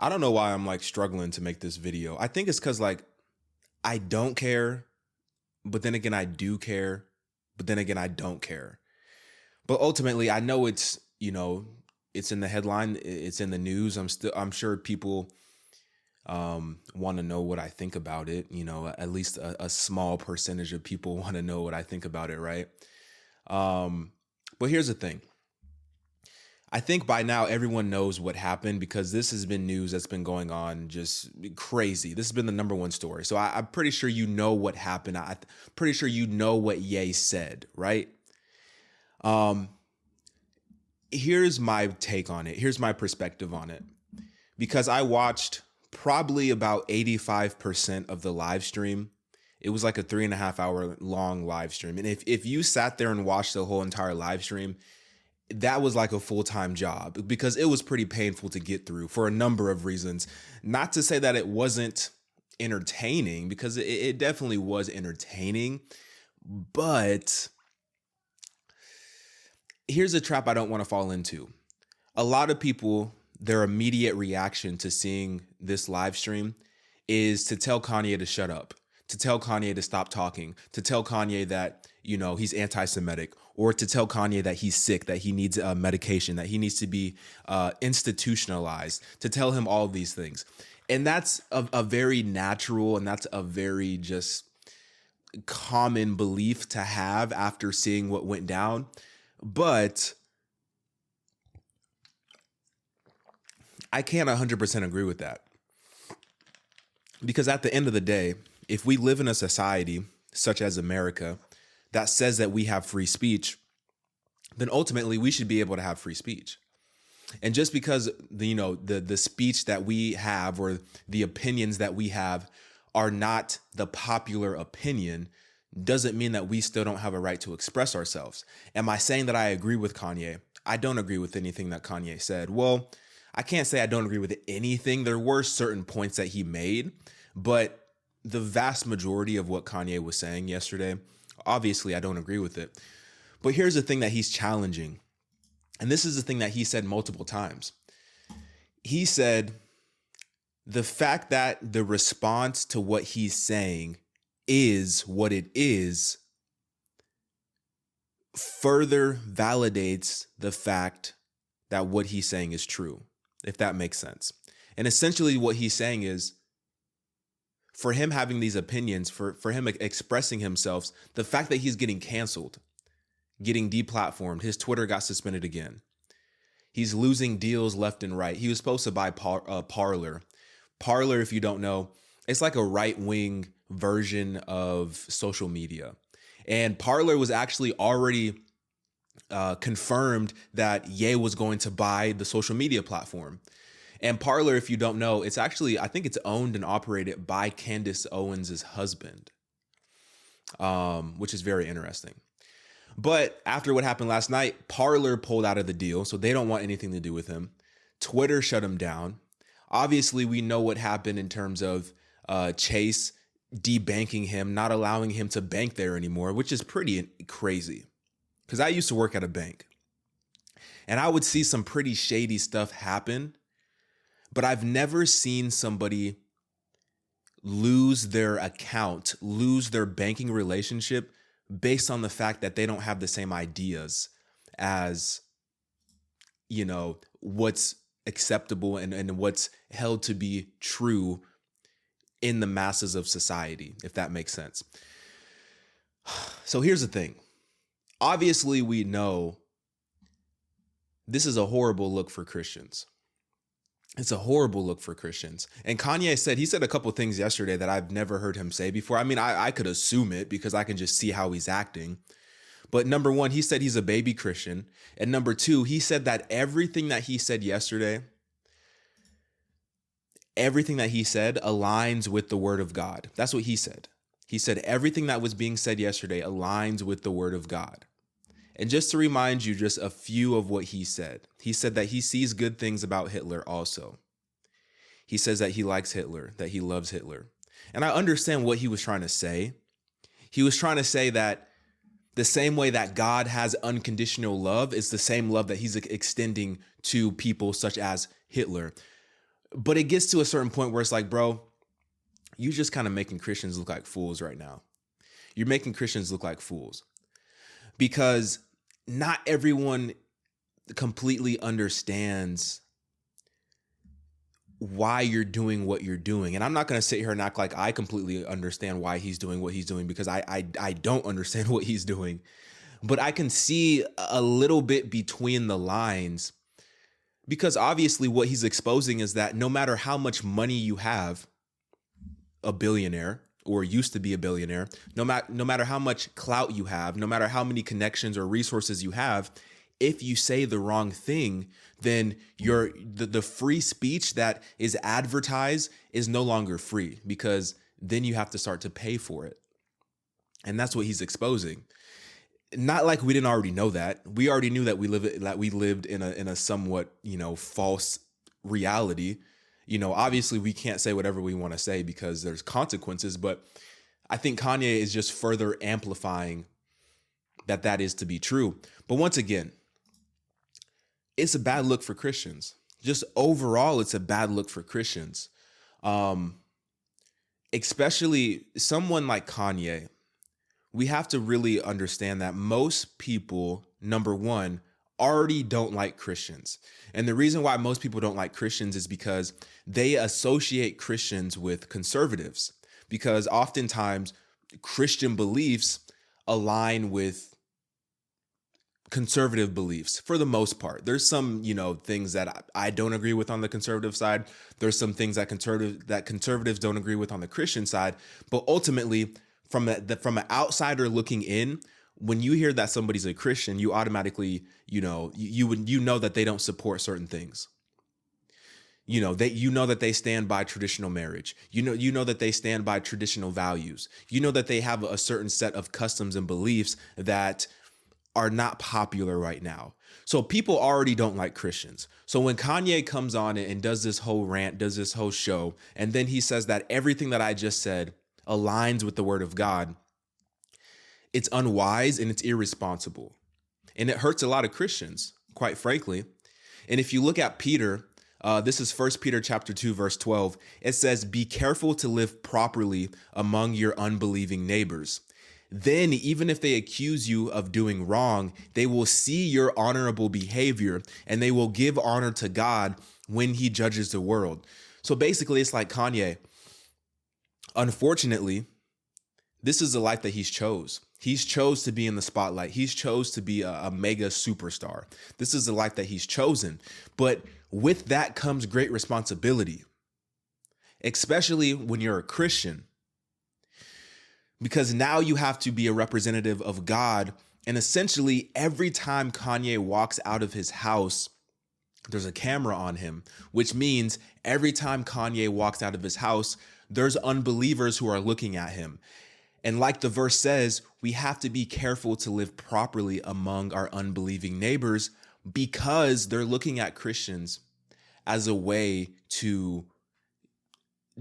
I don't know why I'm like struggling to make this video. I think it's because like I don't care, but then again, I do care, but then again, I don't care. But ultimately, I know it's in the headline, it's in the news. I'm sure people want to know what I think about it. At least a small percentage of people want to know what I think about it, right? But here's the thing. I think by now everyone knows what happened because this has been news that's been going on just crazy. This has been the number one story. So I'm pretty sure you know what happened. I'm pretty sure you know what Ye said, right? Here's my take on it. Here's my perspective on it. Because I watched probably about 85% of the live stream. It was like a 3.5 hour long live stream. And if you sat there and watched the whole entire live stream, that was like a full-time job because it was pretty painful to get through for a number of reasons. Not to say that it wasn't entertaining, because it definitely was entertaining. But here's a trap I don't want to fall into. A lot of people, their immediate reaction to seeing this live stream is to tell Kanye to shut up, to tell Kanye to stop talking, to tell Kanye that, he's anti-Semitic, or to tell Kanye that he's sick, that he needs medication, that he needs to be institutionalized, to tell him all of these things. And that's a very natural, and that's a very just common belief to have after seeing what went down. But I can't 100% agree with that. Because at the end of the day, if we live in a society such as America that says that we have free speech, then ultimately we should be able to have free speech. And just because the speech that we have or the opinions that we have are not the popular opinion doesn't mean that we still don't have a right to express ourselves. Am I saying that I agree with Kanye? I don't agree with anything that Kanye said. Well, I can't say I don't agree with anything. There were certain points that he made, but the vast majority of what Kanye was saying yesterday, obviously I don't agree with it. But here's the thing that he's challenging. And this is the thing that he said multiple times. He said the fact that the response to what he's saying is what it is further validates the fact that what he's saying is true, if that makes sense. And essentially what he's saying is, for him having these opinions, for him expressing himself, the fact that he's getting canceled, getting deplatformed, his Twitter got suspended again. He's losing deals left and right. He was supposed to buy Parler. Parler, if you don't know, it's like a right-wing version of social media. And Parler was actually already confirmed that Ye was going to buy the social media platform. And Parler, if you don't know, it's actually, I think it's owned and operated by Candace Owens' husband, which is very interesting. But after what happened last night, Parler pulled out of the deal, so they don't want anything to do with him. Twitter shut him down. Obviously, we know what happened in terms of Chase debanking him, not allowing him to bank there anymore, which is pretty crazy. Because I used to work at a bank, and I would see some pretty shady stuff happen. But I've never seen somebody lose their account, lose their banking relationship based on the fact that they don't have the same ideas as, what's acceptable and what's held to be true in the masses of society, if that makes sense. So here's the thing. Obviously, we know this is a horrible look for Christians. It's a horrible look for Christians. And Kanye said a couple of things yesterday that I've never heard him say before. I mean, I could assume it because I can just see how he's acting. But number one, he said he's a baby Christian. And number two, he said that everything that he said yesterday, everything that he said aligns with the word of God. That's what he said. He said everything that was being said yesterday aligns with the word of God. And just to remind you just a few of what he said that he sees good things about Hitler also. He says that he likes Hitler, that he loves Hitler. And I understand what he was trying to say. He was trying to say that the same way that God has unconditional love is the same love that he's extending to people such as Hitler. But it gets to a certain point where it's like, bro, you just kind of making Christians look like fools right now. You're making Christians look like fools because not everyone completely understands why you're doing what you're doing. And I'm not going to sit here and act like I completely understand why he's doing what he's doing, because I don't understand what he's doing. But I can see a little bit between the lines, because obviously what he's exposing is that no matter how much money you have, a billionaire or used to be a billionaire, no matter how much clout you have, no matter how many connections or resources you have, if you say the wrong thing, then the free speech that is advertised is no longer free, because then you have to start to pay for it. And that's what he's exposing. Not like we didn't already know that. We already knew that we lived in a somewhat, false reality. Obviously we can't say whatever we want to say because there's consequences, but I think Kanye is just further amplifying that is to be true. But once again, it's a bad look for Christians. Just overall, it's a bad look for Christians. Especially someone like Kanye. We have to really understand that most people, number one, already don't like Christians. And the reason why most people don't like Christians is because they associate Christians with conservatives, because oftentimes Christian beliefs align with conservative beliefs for the most part. There's some, things that I don't agree with on the conservative side. There's some things that conservatives don't agree with on the Christian side. But ultimately, from an outsider looking in, when you hear that somebody's a Christian, you automatically, you know that they don't support certain things. That they stand by traditional marriage. You know that they stand by traditional values. You know that they have a certain set of customs and beliefs that are not popular right now. So people already don't like Christians. So when Kanye comes on and does this whole rant, does this whole show, and then he says that everything that I just said aligns with the word of God, it's unwise and it's irresponsible. And it hurts a lot of Christians, quite frankly. And if you look at Peter, this is 1 Peter chapter 2, verse 12. It says, "Be careful to live properly among your unbelieving neighbors. Then, even if they accuse you of doing wrong, they will see your honorable behavior and they will give honor to God when he judges the world." So basically, it's like Kanye. Unfortunately, this is the life that he's chose. He's chose to be in the spotlight. He's chose to be a mega superstar. This is the life that he's chosen. But with that comes great responsibility, especially when you're a Christian, because now you have to be a representative of God. And essentially, every time Kanye walks out of his house, there's a camera on him, which means every time Kanye walks out of his house, there's unbelievers who are looking at him. And like the verse says, we have to be careful to live properly among our unbelieving neighbors, because they're looking at Christians as a way to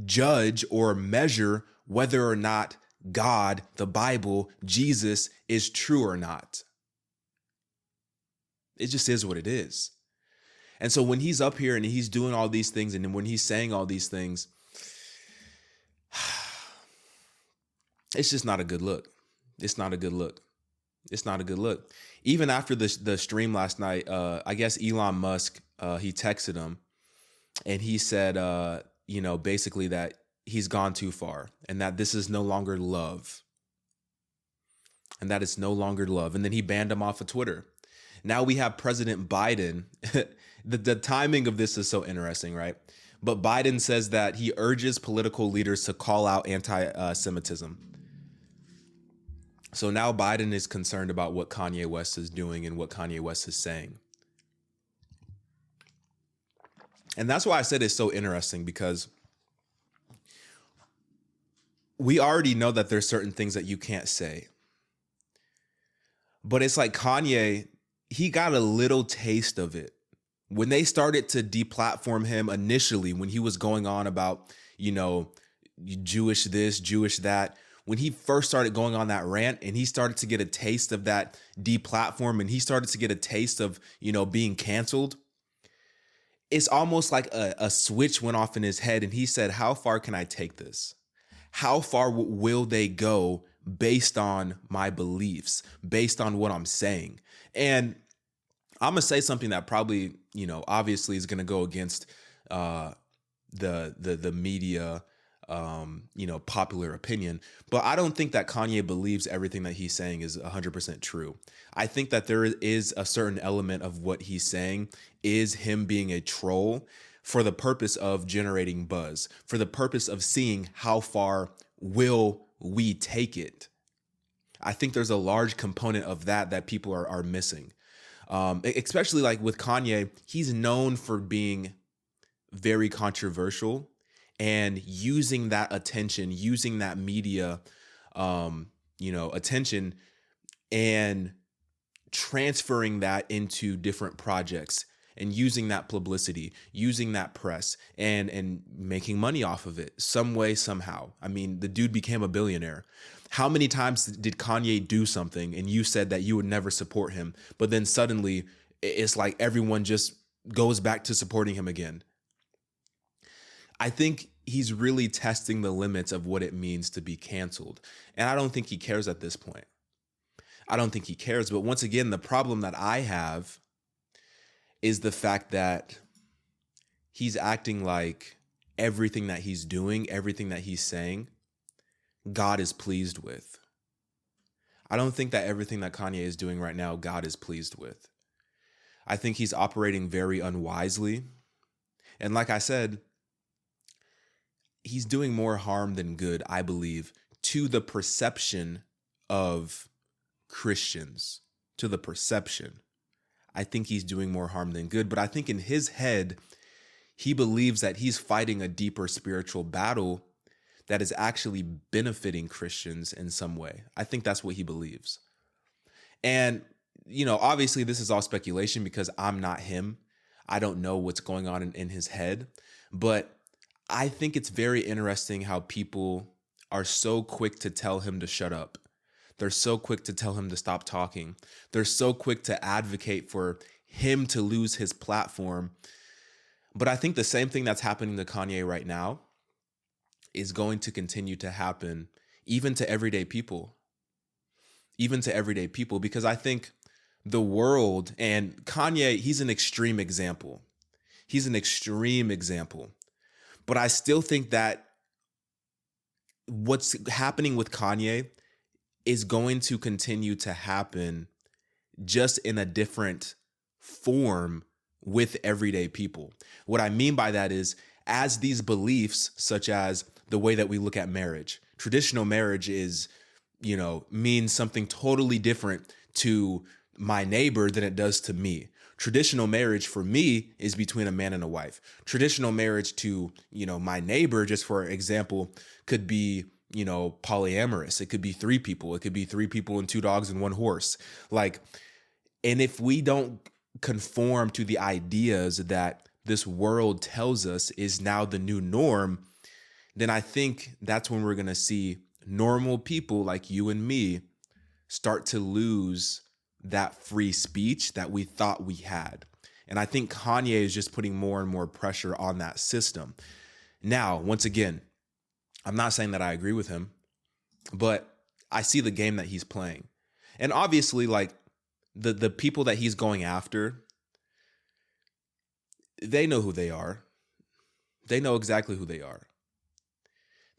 judge or measure whether or not God, the Bible, Jesus is true or not. It just is what it is. And so when he's up here and he's doing all these things, and then when he's saying all these things, it's just not a good look. It's not a good look. It's not a good look. Even after the stream last night, I guess Elon Musk, he texted him and he said, basically that he's gone too far and that this is no longer love. And that it's no longer love. And then he banned him off of Twitter. Now we have President Biden. The timing of this is so interesting, right? But Biden says that he urges political leaders to call out anti-Semitism. So now Biden is concerned about what Kanye West is doing and what Kanye West is saying. And that's why I said it's so interesting, because we already know that there's certain things that you can't say. But it's like Kanye, he got a little taste of it. When they started to deplatform him initially, when he was going on about, Jewish this, Jewish that, when he first started going on that rant and he started to get a taste of that deplatform and he started to get a taste of, being canceled, it's almost like a switch went off in his head and he said, how far can I take this? How far will they go based on my beliefs, based on what I'm saying? And I'm gonna say something that probably, obviously is gonna go against uh, the media, popular opinion. But I don't think that Kanye believes everything that he's saying is 100% true. I think that there is a certain element of what he's saying is him being a troll for the purpose of generating buzz, for the purpose of seeing how far will we take it. I think there's a large component of that people are missing. Especially like with Kanye, he's known for being very controversial and using that attention, using that media, attention, and transferring that into different projects and using that publicity, using that press, and making money off of it some way, somehow. I mean, the dude became a billionaire. How many times did Kanye do something and you said that you would never support him, but then suddenly it's like everyone just goes back to supporting him again? I think he's really testing the limits of what it means to be canceled. And I don't think he cares at this point. I don't think he cares. But once again, the problem that I have is the fact that he's acting like everything that he's doing, everything that he's saying, God is pleased with. I don't think that everything that Kanye is doing right now, God is pleased with. I think he's operating very unwisely. And like I said, he's doing more harm than good, I believe, to the perception of Christians, to the perception. I think he's doing more harm than good, but I think in his head, he believes that he's fighting a deeper spiritual battle that is actually benefiting Christians in some way. I think that's what he believes. And, obviously this is all speculation because I'm not him. I don't know what's going on in his head, but I think it's very interesting how people are so quick to tell him to shut up. They're so quick to tell him to stop talking. They're so quick to advocate for him to lose his platform. But I think the same thing that's happening to Kanye right now is going to continue to happen even to everyday people. Even to everyday people, because I think the world, and Kanye, he's an extreme example. He's an extreme example. But I still think that what's happening with Kanye is going to continue to happen just in a different form with everyday people. What I mean by that is, as these beliefs, such as the way that we look at marriage, traditional marriage is, means something totally different to my neighbor than it does to me. Traditional marriage for me is between a man and a wife. Traditional marriage to, my neighbor, just for example, could be, polyamorous. It could be 3 people. It could be 3 people and 2 dogs and 1 horse. And if we don't conform to the ideas that this world tells us is now the new norm, then I think that's when we're going to see normal people like you and me start to lose that free speech that we thought we had. And I think Kanye is just putting more and more pressure on that system. Now, once again, I'm not saying that I agree with him, but I see the game that he's playing. And obviously, the people that he's going after, they know who they are. They know exactly who they are.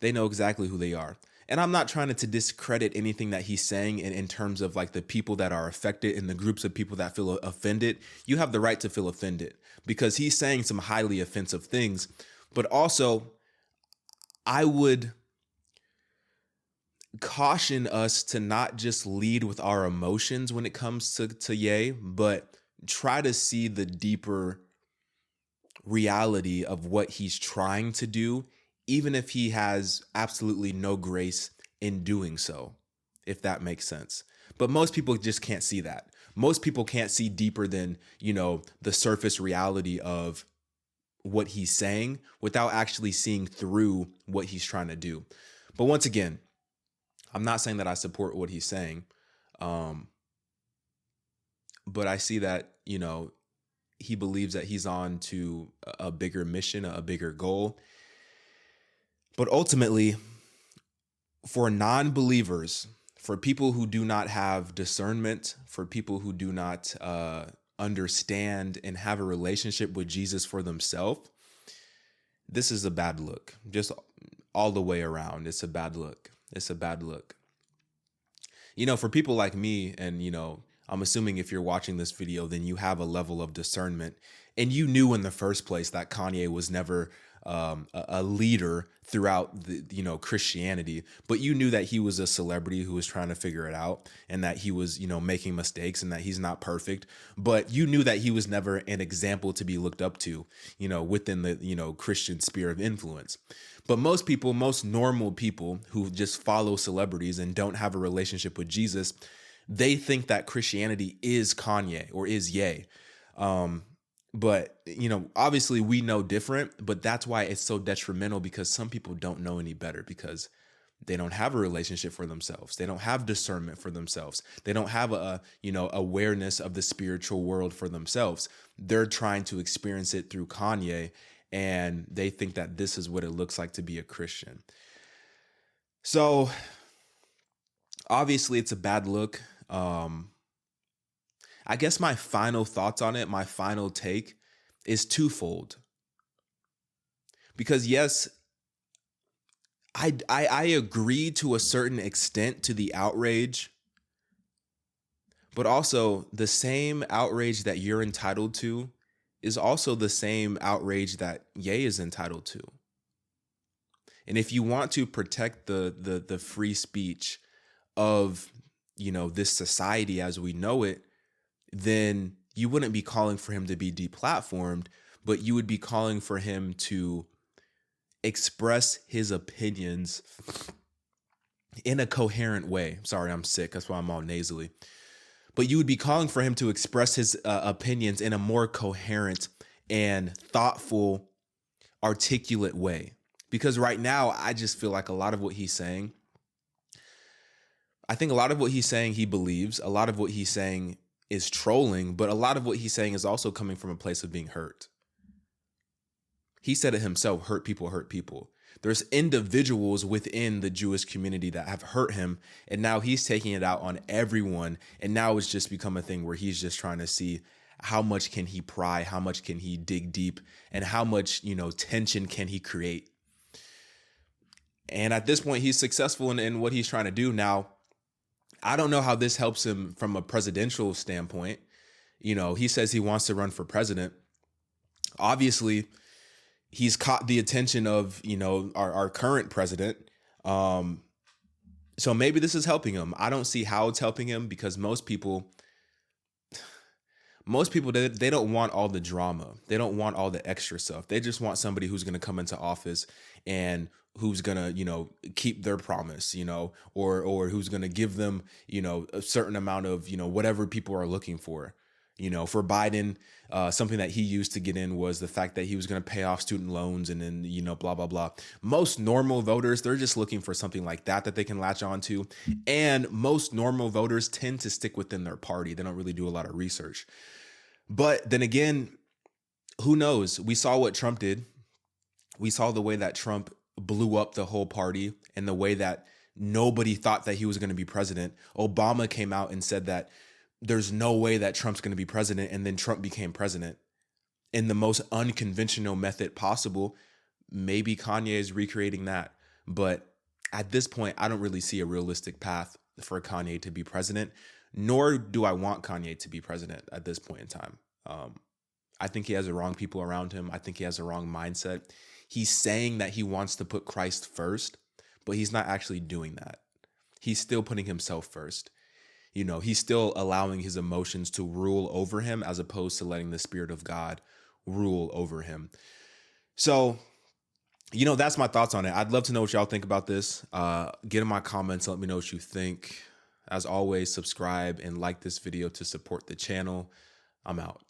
They know exactly who they are. And I'm not trying to discredit anything that he's saying in terms of the people that are affected and the groups of people that feel offended. You have the right to feel offended because he's saying some highly offensive things. But also, I would caution us to not just lead with our emotions when it comes to Ye, but try to see the deeper reality of what he's trying to do, even if he has absolutely no grace in doing so, if that makes sense. But most people just can't see that. Most people can't see deeper than, the surface reality of what he's saying without actually seeing through what he's trying to do. But once again, I'm not saying that I support what he's saying. But I see that, he believes that he's on to a bigger mission, a bigger goal. But ultimately, for non-believers, for people who do not have discernment, for people who do not understand and have a relationship with Jesus for themselves, this is a bad look. Just all the way around, it's a bad look. It's a bad look. For people like me, and I'm assuming if you're watching this video, then you have a level of discernment, and you knew in the first place that Kanye was never a leader throughout the Christianity, but you knew that he was a celebrity who was trying to figure it out, and that he was making mistakes, and that he's not perfect, but you knew that he was never an example to be looked up to within the Christian sphere of influence. But most people, most normal people who just follow celebrities and don't have a relationship with Jesus, they think that Christianity is Kanye or is Ye. But, obviously we know different, but that's why it's so detrimental, because some people don't know any better, because they don't have a relationship for themselves. They don't have discernment for themselves. They don't have awareness of the spiritual world for themselves. They're trying to experience it through Kanye, and they think that this is what it looks like to be a Christian. So obviously it's a bad look. I guess my final thoughts on it, my final take, is twofold. Because yes, I agree to a certain extent to the outrage, but also the same outrage that you're entitled to is also the same outrage that Ye is entitled to. And if you want to protect the free speech of this society as we know it, then you wouldn't be calling for him to be deplatformed, but you would be calling for him to express his opinions in a coherent way. Sorry, I'm sick. That's why I'm all nasally. But you would be calling for him to express his opinions in a more coherent and thoughtful, articulate way. Because right now, I just feel like a lot of what he's saying, he believes. A lot of what he's saying is trolling, but a lot of what he's saying is also coming from a place of being hurt. He said it himself, hurt people hurt people. There's individuals within the Jewish community that have hurt him, and now he's taking it out on everyone, and now it's just become a thing where he's just trying to see how much can he pry, how much can he dig deep, and how much, tension can he create. And at this point, he's successful in what he's trying to do. Now, I don't know how this helps him from a presidential standpoint. He says he wants to run for president. Obviously, he's caught the attention of, our current president. So maybe this is helping him. I don't see how it's helping him, because most people, they don't want all the drama. They don't want all the extra stuff. They just want somebody who's going to come into office and who's going to, keep their promise, or who's going to give them, a certain amount of, whatever people are looking for. For Biden, something that he used to get in was the fact that he was going to pay off student loans, and then, blah, blah, blah. Most normal voters, they're just looking for something like that they can latch on to. And most normal voters tend to stick within their party. They don't really do a lot of research. But then again, who knows? We saw what Trump did. We saw the way that Trump blew up the whole party, and the way that nobody thought that he was going to be president. Obama came out and said that there's no way that Trump's going to be president, and then Trump became president in the most unconventional method possible. Maybe Kanye is recreating that, but at this point, I don't really see a realistic path for Kanye to be president, nor do I want Kanye to be president at this point in time. I think he has the wrong people around him. I think he has the wrong mindset. He's saying that he wants to put Christ first, but he's not actually doing that. He's still putting himself first. He's still allowing his emotions to rule over him, as opposed to letting the Spirit of God rule over him. So, that's my thoughts on it. I'd love to know what y'all think about this. Get in my comments. Let me know what you think. As always, subscribe and like this video to support the channel. I'm out.